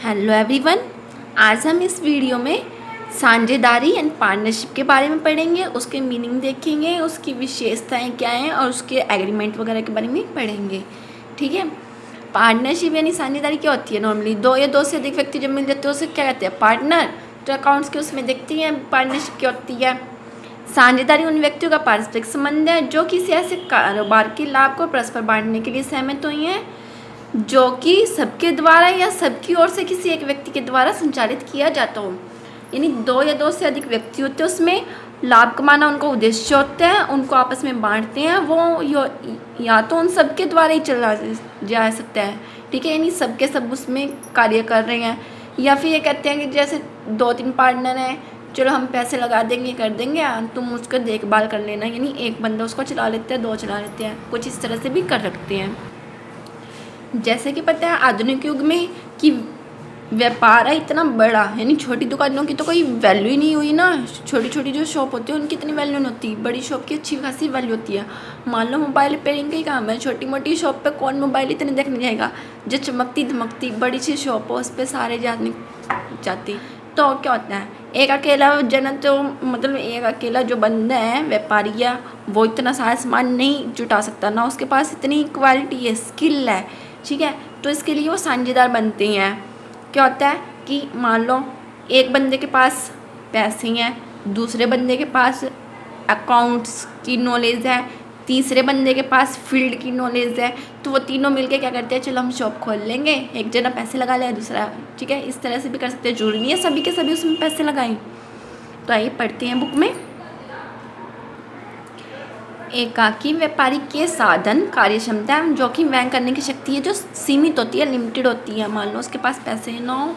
Hello everyone, आज हम इस वीडियो में साझेदारी एंड पार्टनरशिप के बारे में पढ़ेंगे। उसके मीनिंग देखेंगे, उसकी विशेषताएं क्या हैं और उसके एग्रीमेंट वगैरह के बारे में पढ़ेंगे। ठीक है। पार्टनरशिप यानी साझेदारी क्या होती है? नॉर्मली दो या दो से अधिक व्यक्ति जब मिल जाते हैं उसे क्या कहते हैं? पार्टनर। तो अकाउंट्स के उसमें देखती हैं पार्टनरशिप क्या होती है। साझेदारी उन व्यक्तियों का पारस्परिक संबंध है जो किसी ऐसे कारोबार के लाभ को परस्पर बांटने के लिए सहमत हुई हैं जो कि सबके द्वारा या सबकी ओर से किसी एक व्यक्ति के द्वारा संचालित किया जाता हो। यानी दो या दो से अधिक व्यक्ति होते हैं, उसमें लाभ कमाना उनका उद्देश्य होता है, उनको आपस में बांटते हैं। वो या तो उन सबके द्वारा ही चला जा सकता है। ठीक है, यानी सबके सब उसमें कार्य कर रहे हैं। या फिर ये कहते हैं कि जैसे दो तीन पार्टनर हैं, चलो हम पैसे लगा देंगे, कर देंगे, तुम उसका देखभाल कर लेना। यानी एक बंदा उसको चला लेते हैं, दो चला लेते हैं, कुछ इस तरह से भी कर रखते हैं। जैसे कि पता है आधुनिक युग में कि व्यापार है इतना बड़ा, यानी छोटी दुकानों की तो कोई वैल्यू ही नहीं हुई ना। छोटी छोटी जो शॉप होती है उनकी इतनी वैल्यू नहीं होती, बड़ी शॉप की अच्छी खासी वैल्यू होती है। मान लो मोबाइल रिपेयरिंग का ही काम है, छोटी मोटी शॉप पे कौन मोबाइल इतने देखने जाएगा। जो चमकती धमकती बड़ी सी शॉप हो उस पर सारे जाती। तो क्या होता है, एक अकेला जना तो मतलब एक अकेला जो बंदा है व्यापारी है वो इतना सारा सामान नहीं जुटा सकता ना, उसके पास इतनी क्वालिटी है, स्किल है। ठीक है, तो इसके लिए वो साझेदार बनते हैं। क्या होता है कि मान लो एक बंदे के पास पैसे हैं, दूसरे बंदे के पास अकाउंट्स की नॉलेज है, तीसरे बंदे के पास फील्ड की नॉलेज है, तो वो तीनों मिलके क्या करते हैं, चलो हम शॉप खोल लेंगे। एक जना पैसे लगा ले, दूसरा। ठीक है, इस तरह से भी कर सकते हैं, जरूरी नहीं है सभी के सभी उसमें पैसे लगाएं। तो आइए पढ़ते हैं बुक में। एकाकी व्यापारी के साधन कार्य क्षमता एवं जोखिम वहन करने की शक्ति है जो सीमित होती है, लिमिटेड होती है। मान लो उसके पास पैसे ना हो।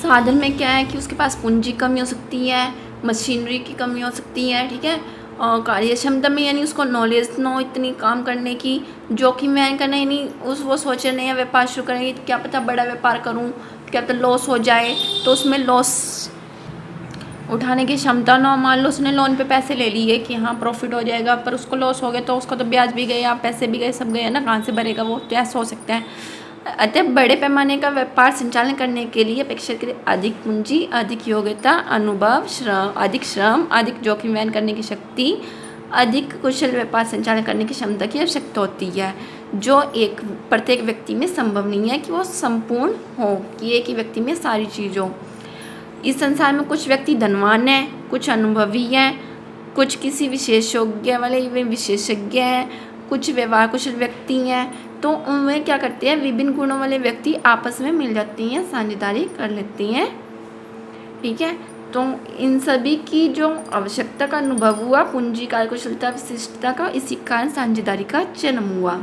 साधन में क्या है कि उसके पास पूंजी कमी हो सकती है, मशीनरी की कमी हो सकती है। ठीक है, और कार्य क्षमता में यानी उसको नॉलेज ना हो इतनी काम करने की। जोखिम वहन करना यानी वो सोच रहे हैं व्यापार शुरू करेंगे, क्या पता बड़ा व्यापार करूँ, क्या पता लॉस हो जाए, तो उसमें लॉस उठाने की क्षमता ना। मान लो उसने लोन पे पैसे ले लिए कि हाँ प्रॉफिट हो जाएगा, पर उसको लॉस हो गया तो उसका तो ब्याज भी गया, पैसे भी गए, सब गए ना, कहाँ से भरेगा वो? तो ऐसा हो सकता है। अतः बड़े पैमाने का व्यापार संचालन करने के लिए अपेक्षाकृत अधिक पूंजी, अधिक योग्यता, अनुभव, अधिक श्रम, अधिक जोखिम वहन करने की शक्ति, अधिक कुशल व्यापार संचालन करने की क्षमता की आवश्यकता होती है, जो प्रत्येक व्यक्ति में संभव नहीं है कि वो संपूर्ण हो, कि एक ही व्यक्ति में सारी चीज़ हो। इस संसार में कुछ व्यक्ति धनवान हैं, कुछ अनुभवी हैं, कुछ किसी विशेषज्ञ वाले विशेषज्ञ हैं, कुछ व्यवहार कुशल व्यक्ति हैं। तो उनमें क्या करते हैं, विभिन्न गुणों वाले व्यक्ति आपस में मिल जाते हैं, साझेदारी कर लेते हैं। ठीक है, तो इन सभी की जो आवश्यकता का अनुभव हुआ, पूंजी, कार्यकुशलता, विशिष्टता का, इसी कारण साझेदारी का जन्म हुआ।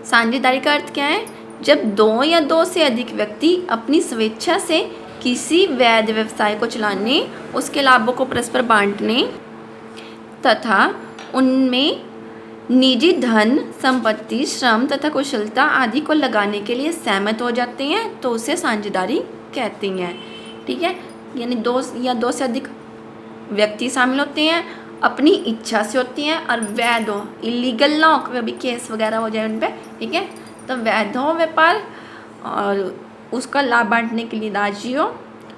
साझेदारी का अर्थ क्या है? जब दो या दो से अधिक व्यक्ति अपनी स्वेच्छा से किसी वैध व्यवसाय को चलाने, उसके लाभों को परस्पर बांटने तथा उनमें निजी धन, संपत्ति, श्रम तथा कुशलता आदि को लगाने के लिए सहमत हो जाते हैं, तो उसे साझेदारी कहते हैं। ठीक है, यानी दो या दो से अधिक व्यक्ति शामिल होते हैं, अपनी इच्छा से होती हैं और वैध हो, इलीगल ना हो, कभी केस वगैरह हो जाए उन पर। ठीक है, तो वैध हो व्यापार और उसका लाभ बांटने के लिए राजी हो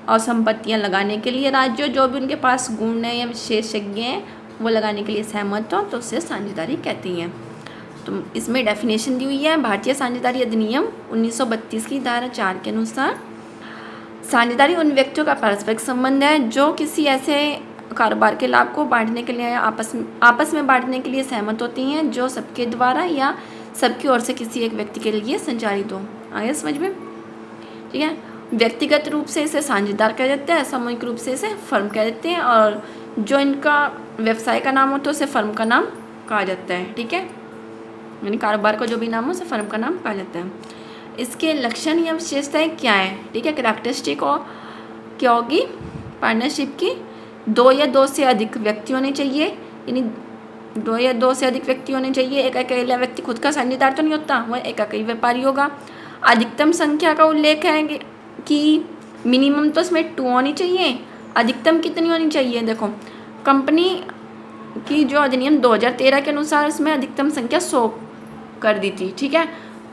और संपत्तियां लगाने के लिए राजी हो, जो भी उनके पास गुण है या विशेषज्ञ हैं वो लगाने के लिए सहमत हो, तो उसे साझेदारी कहती हैं। तो इसमें डेफिनेशन दी हुई है भारतीय साझेदारी अधिनियम 1932 की धारा 4 के अनुसार। साझेदारी उन व्यक्तियों का पारस्परिक संबंध है जो किसी ऐसे कारोबार के लाभ को बांटने के लिए आपस में बांटने के लिए सहमत होती हैं, जो सबके द्वारा या सबकी ओर से किसी एक व्यक्ति के लिए संचालित हो। आया समझ में? ठीक है, व्यक्तिगत रूप से इसे साझेदार कह देते हैं, सामूहिक रूप से इसे फर्म कह देते हैं, और जो इनका व्यवसाय का नाम हो तो उसे फर्म का नाम कहा जाता है। ठीक है, यानी कारोबार का जो भी नाम हो उसे फर्म का नाम कहा जाता है। इसके लक्षण या विशेषताएं क्या है? ठीक है, कैरेक्टरिस्टिक और क्या होगी पार्टनरशिप की? दो या दो से अधिक व्यक्ति होने चाहिए, यानी दो या दो से अधिक व्यक्ति होने चाहिए। एक अकेला व्यक्ति खुद का साझेदार तो नहीं होता, वह एक अकेला व्यापारी होगा। अधिकतम संख्या का उल्लेख है कि मिनिमम तो इसमें 2 होनी चाहिए, अधिकतम कितनी होनी चाहिए? देखो, कंपनी की जो अधिनियम 2013 के अनुसार इसमें अधिकतम संख्या 100 कर दी थी। ठीक है,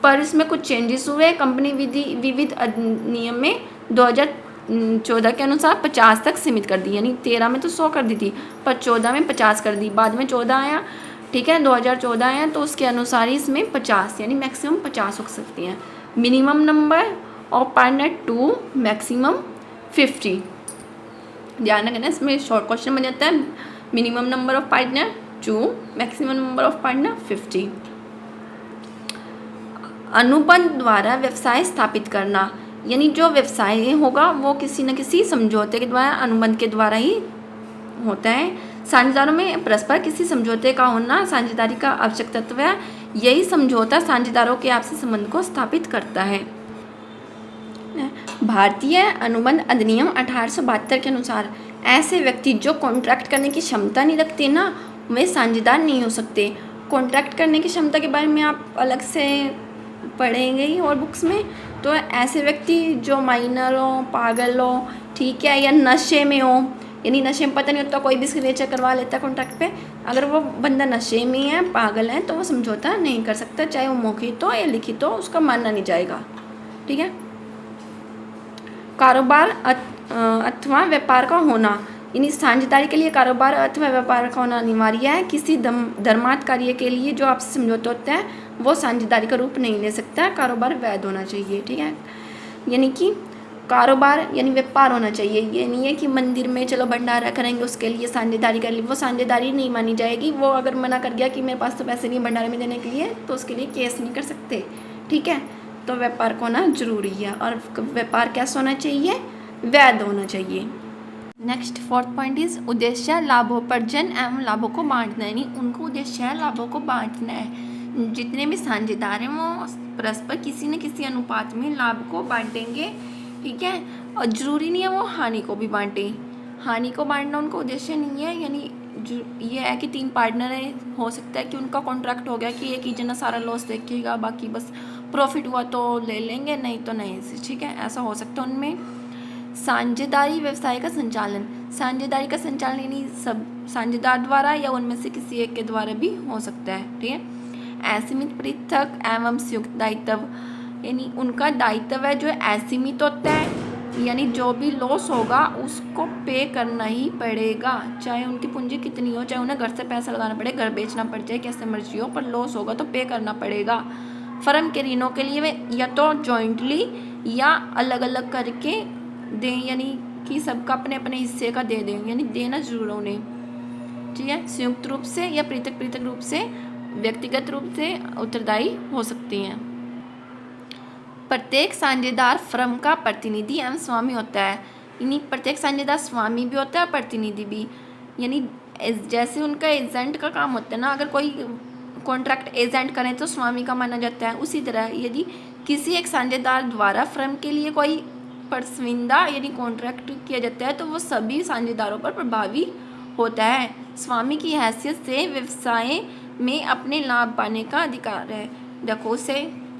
पर इसमें कुछ चेंजेस हुए। कंपनी विविध अधिनियम में 2014 के अनुसार 50 तक सीमित कर दी, यानी 13 में तो 100 कर दी थी, पर 14 में 50 कर दी। बाद में 14 आया, ठीक है, 2014 आया, तो उसके अनुसार ही इसमें 50 यानी मैक्सिमम 50 हो सकती हैं। Minimum number of partner 2, maximum 50। ध्यान रखना, इसमें शॉर्ट क्वेश्चन बन जाता है। Minimum number of partner 2, maximum number of partner 50। अनुबंध द्वारा व्यवसाय स्थापित करना, यानी जो व्यवसाय होगा वो किसी न किसी समझौते के द्वारा, अनुबंध के द्वारा ही होता है। साझेदारों में परस्पर किसी समझौते का होना साझेदारी का आवश्यक तत्व है। यही समझौता साझेदारों के आपसी संबंध को स्थापित करता है। भारतीय अनुबंध अधिनियम 1872 के अनुसार ऐसे व्यक्ति जो कॉन्ट्रैक्ट करने की क्षमता नहीं रखते ना, वे साझेदार नहीं हो सकते। कॉन्ट्रैक्ट करने की क्षमता के बारे में आप अलग से पढ़ेंगे ही और बुक्स में। तो ऐसे व्यक्ति जो माइनर हो, पागल हो, ठीक है, या नशे में हो, यानी नशे में पता नहीं होता, कोई भी सिग्नेचर करवा लेता है कॉन्ट्रैक्ट पे, अगर वो बंदा नशे में है, पागल है, तो वो समझौता नहीं कर सकता, चाहे वो मौखिक हो या लिखित हो, उसका मानना नहीं जाएगा, ठीक है। कारोबार अथवा व्यापार का होना, यानी साझेदारी के लिए कारोबार अथवा व्यापार का होना अनिवार्य है। किसी धर्मार्थ कार्य के लिए जो आपसे समझौता होता है वो साझेदारी का रूप नहीं ले सकता। कारोबार वैध होना चाहिए, ठीक है, यानी कि कारोबार यानी व्यापार होना चाहिए। ये नहीं है कि मंदिर में चलो भंडारा करेंगे उसके लिए साझेदारी कर ली, वो साझेदारी नहीं मानी जाएगी। वो अगर मना कर गया कि मेरे पास तो पैसे नहीं भंडारे में देने के लिए, तो उसके लिए केस नहीं कर सकते, ठीक है। तो व्यापार को होना जरूरी है, और व्यापार कैसा होना चाहिए, वैध होना चाहिए। नेक्स्ट 4th पॉइंट इज उद्देश्य लाभोपार्जन एवं लाभों को बांटना, यानी उनको उद्देश्य है लाभों को बांटना है। जितने भी साझेदार हैं वो परस्पर किसी न किसी अनुपात में लाभ को बांटेंगे, ठीक है, और ज़रूरी नहीं है वो हानि को भी बांटें। हानि को बांटना उनका उद्देश्य नहीं है, यानी ये है कि 3 पार्टनर है, हो सकता है कि उनका कॉन्ट्रैक्ट हो गया कि एक ही जना सारा लॉस देखेगा, बाकी बस प्रॉफिट हुआ तो ले लेंगे, नहीं तो नहीं, ठीक है, ऐसा हो सकता है उनमें। साझेदारी व्यवसाय का संचालन, साझेदारी का संचालन यानी सब साझेदार द्वारा या उनमें से किसी एक के द्वारा भी हो सकता है, ठीक है। असीमित पृथक एवं संयुक्त दायित्व, यानी उनका दायित्व है जो असीमित होता है, यानी जो भी लॉस होगा उसको पे करना ही पड़ेगा, चाहे उनकी पूंजी कितनी हो, चाहे उन्हें घर से पैसा लगाना पड़े, घर बेचना पड़ जाए, कैसे मर्जी हो, पर लॉस होगा तो पे करना पड़ेगा। फर्म के ऋणों के लिए वे या तो जॉइंटली या अलग अलग करके दें, यानी कि सबका अपने अपने हिस्से का दे दें, यानी देना जरूर उन्हें, ठीक है। संयुक्त रूप से या पृथक पृथक रूप से, व्यक्तिगत रूप से उत्तरदायी हो सकती हैं। प्रत्येक साझेदार फर्म का प्रतिनिधि एवं स्वामी होता है, यानी प्रत्येक साझेदार स्वामी भी होता है और प्रतिनिधि भी, यानी जैसे उनका एजेंट का काम होता है ना, अगर कोई कॉन्ट्रैक्ट एजेंट करें तो स्वामी का माना जाता है, उसी तरह यदि किसी एक साझेदार द्वारा फर्म के लिए कोई परसविंदा यानी कॉन्ट्रैक्ट किया जाता है तो वो सभी साझेदारों पर प्रभावी होता है। स्वामी की हैसियत से व्यवसाय में अपने लाभ पाने का अधिकार है। देखो उसे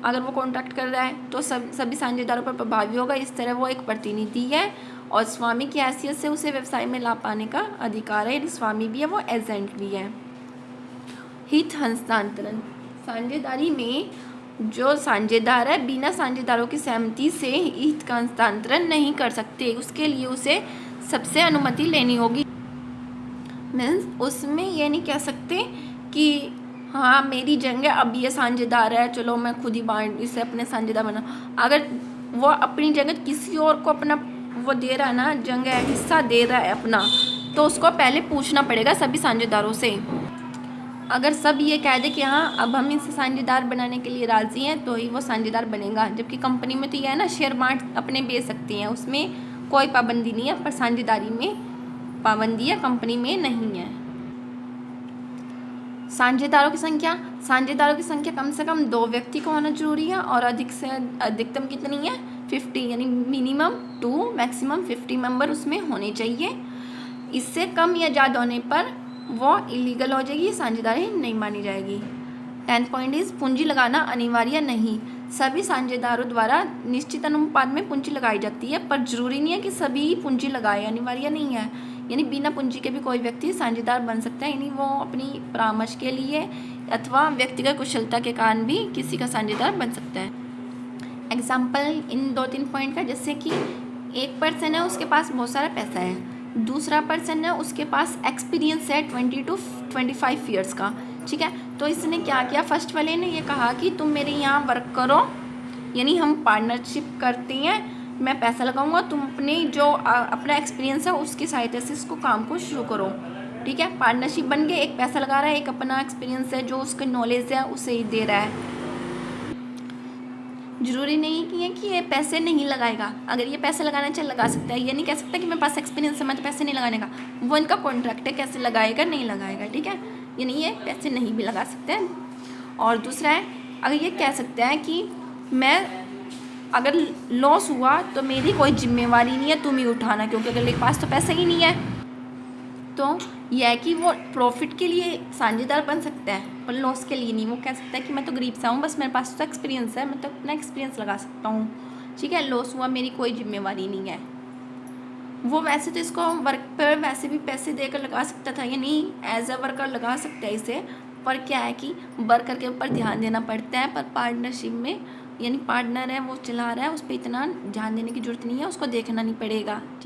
अगर वो कॉन्ट्रैक्ट कर रहा है तो सभी साझेदारों पर प्रभावी होगा, इस तरह वो एक प्रतिनिधि है, और स्वामी की हैसियत से उसे व्यवसाय में लाभ पाने का अधिकार है, यानी स्वामी भी है, वो एजेंट भी है। हित हस्तांतरण, साझेदारी में जो साझेदार है बिना साझेदारों की सहमति से हित का हस्तांतरण नहीं कर सकते, उसके लिए उसे सबसे अनुमति लेनी होगी। मीन्स उसमें ये नहीं कह सकते कि हाँ मेरी जगह अब ये साझेदार है, चलो मैं खुद ही बांट इसे अपने साझेदार बना। अगर वो अपनी जगह किसी और को अपना वो दे रहा है ना, जगह हिस्सा दे रहा है अपना, तो उसको पहले पूछना पड़ेगा सभी साझेदारों से। अगर सब ये कह दे कि हाँ अब हम इसे साझेदार बनाने के लिए राज़ी हैं तो ही वो साझेदार बनेगा। जबकि कंपनी में तो यह है ना, शेयर बांट अपने बेच सकती हैं, उसमें कोई पाबंदी नहीं है, पर साझेदारी में पाबंदी है, कंपनी में नहीं है। साझेदारों की संख्या, साझेदारों की संख्या कम से कम 2 व्यक्ति को होना जरूरी है, और अधिक से अधिकतम कितनी है 50, यानी मिनिमम 2 मैक्सिमम 50 मेंबर उसमें होने चाहिए। इससे कम या ज़्यादा होने पर वो इलीगल हो जाएगी, साझेदारी नहीं मानी जाएगी। 10th पॉइंट इज पूंजी लगाना अनिवार्य नहीं, सभी साझेदारों द्वारा निश्चित अनुपात में पूंजी लगाई जाती है, पर जरूरी नहीं है कि सभी पूंजी लगाए, अनिवार्य नहीं है। यानी बिना पूंजी के भी कोई व्यक्ति साझेदार बन सकता है, यानी वो अपनी परामर्श के लिए अथवा व्यक्तिगत कुशलता के कारण भी किसी का साझेदार बन सकता है। एग्जाम्पल इन 2-3 पॉइंट का, जैसे कि एक पर्सन है उसके पास बहुत सारा पैसा है, दूसरा पर्सन है उसके पास एक्सपीरियंस है 20 to 25 ईयर्स का, ठीक है। तो इसने क्या किया, फर्स्ट वाले ने ये कहा कि तुम मेरे यहाँ वर्क करो, यानी हम पार्टनरशिप करते हैं, मैं पैसा लगाऊंगा, तुम अपने जो अपना एक्सपीरियंस है उसकी सहायता से इसको काम को शुरू करो, ठीक है। पार्टनरशिप बन गए, एक पैसा लगा रहा है, एक अपना एक्सपीरियंस है जो उसका नॉलेज है उसे ही दे रहा है। जरूरी नहीं है कि ये पैसे नहीं लगाएगा, अगर ये पैसे लगाना चाहे लगा सकता है, ये नहीं कह सकता कि मेरे पास एक्सपीरियंस है मैं तो पैसे नहीं लगाने का, वो इनका कॉन्ट्रैक्ट है कैसे लगाएगा नहीं लगाएगा, ठीक है। यानी ये पैसे नहीं भी लगा सकते हैं। और दूसरा है, अगर ये कह सकता है कि मैं अगर लॉस हुआ तो मेरी कोई जिम्मेवारी नहीं है, तुम ही उठाना, क्योंकि अगर मेरे पास तो पैसा ही नहीं है। तो यह है कि वो प्रॉफिट के लिए साझेदार बन सकता है पर लॉस के लिए नहीं। वो कह सकता है कि मैं तो गरीब सा हूँ, बस मेरे पास तो एक्सपीरियंस है, मैं तो अपना एक्सपीरियंस लगा सकता हूँ, ठीक है, लॉस हुआ मेरी कोई जिम्मेवारी नहीं है। वो वैसे तो इसको वर्क पर वैसे भी पैसे देकर लगा सकता था, यानी एज अ वर्कर लगा सकता है इसे, पर क्या है कि वर्कर के ऊपर ध्यान देना पड़ता है। पर पार्टनरशिप में यानी पार्टनर है वो चला रहा है, उस पर इतना ध्यान देने की जरूरत नहीं है, उसको देखना नहीं पड़ेगा, ठीक।